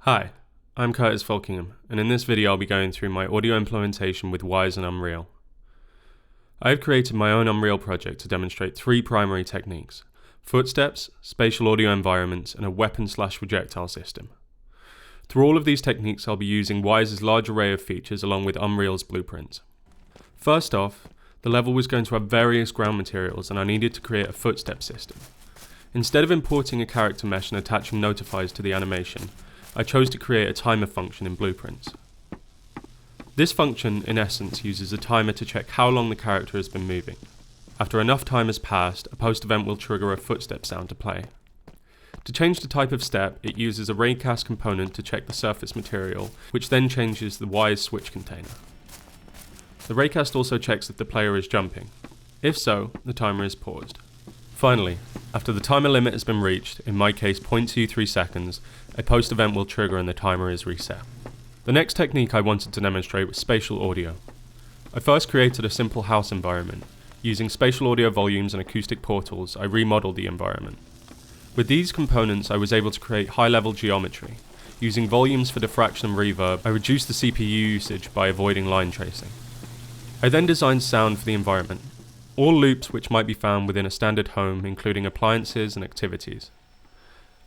Hi, I'm Falkingham, and in this video I'll be going through my audio implementation with Wwise and Unreal. I have created my own Unreal project to demonstrate three primary techniques: footsteps, spatial audio environments, and a weapon/projectile system. Through all of these techniques I'll be using Wwise's large array of features along with Unreal's blueprints. First off, the level was going to have various ground materials and I needed to create a footstep system. Instead of importing a character mesh and attaching notifiers to the animation, I chose to create a timer function in blueprints. This function, in essence, uses a timer to check how long the character has been moving. After enough time has passed, a post event will trigger a footstep sound to play. To change the type of step, it uses a raycast component to check the surface material, which then changes the Wwise switch container. The raycast also checks if the player is jumping. If so, the timer is paused. Finally, after the timer limit has been reached, in my case 0.23 seconds, a post event will trigger and the timer is reset. The next technique I wanted to demonstrate was spatial audio. I first created a simple house environment. Using spatial audio volumes and acoustic portals, I remodeled the environment. With these components, I was able to create high-level geometry. Using volumes for diffraction and reverb, I reduced the CPU usage by avoiding line tracing. I then designed sound for the environment. All loops which might be found within a standard home, including appliances and activities.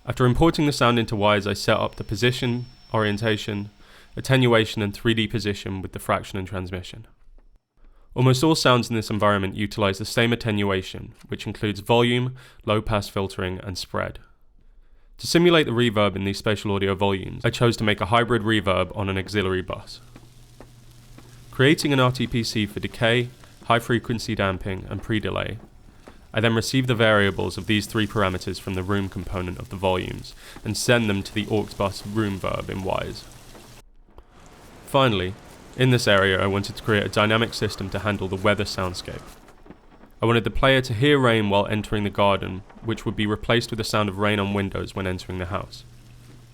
After importing the sound into Wwise, I set up the position, orientation, attenuation and 3D position with diffraction and transmission. Almost all sounds in this environment utilize the same attenuation, which includes volume, low-pass filtering, and spread. To simulate the reverb in these spatial audio volumes, I chose to make a hybrid reverb on an auxiliary bus. Creating an RTPC for decay, high-frequency damping, and pre-delay. I then receive the variables of these three parameters from the room component of the volumes, and send them to the aux bus room verb in Wwise. Finally, in this area I wanted to create a dynamic system to handle the weather soundscape. I wanted the player to hear rain while entering the garden, which would be replaced with the sound of rain on windows when entering the house.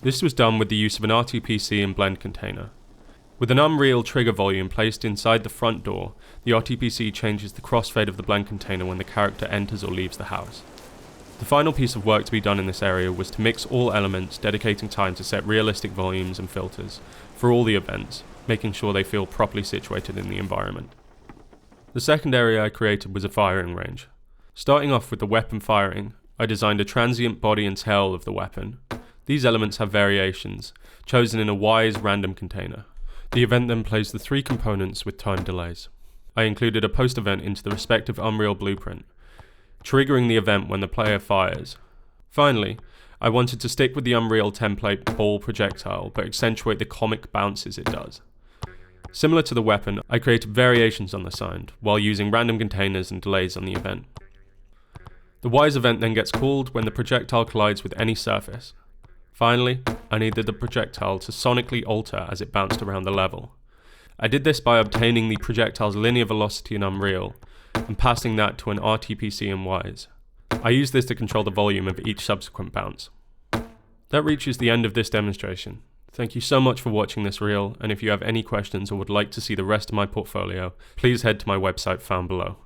This was done with the use of an RTPC and blend container. With an Unreal trigger volume placed inside the front door, the RTPC changes the crossfade of the blend container when the character enters or leaves the house. The final piece of work to be done in this area was to mix all elements, dedicating time to set realistic volumes and filters for all the events, making sure they feel properly situated in the environment. The second area I created was a firing range. Starting off with the weapon firing, I designed a transient body and tail of the weapon. These elements have variations, chosen in a Wwise random container. The event then plays the three components with time delays. I included a post event into the respective Unreal blueprint, triggering the event when the player fires. Finally, I wanted to stick with the Unreal template ball projectile, but accentuate the comic bounces it does. Similar to the weapon, I created variations on the sound, while using random containers and delays on the event. The Wwise event then gets called when the projectile collides with any surface. Finally, I needed the projectile to sonically alter as it bounced around the level. I did this by obtaining the projectile's linear velocity in Unreal and passing that to an RTPC in Wwise. I used this to control the volume of each subsequent bounce. That reaches the end of this demonstration. Thank you so much for watching this reel, and if you have any questions or would like to see the rest of my portfolio, please head to my website found below.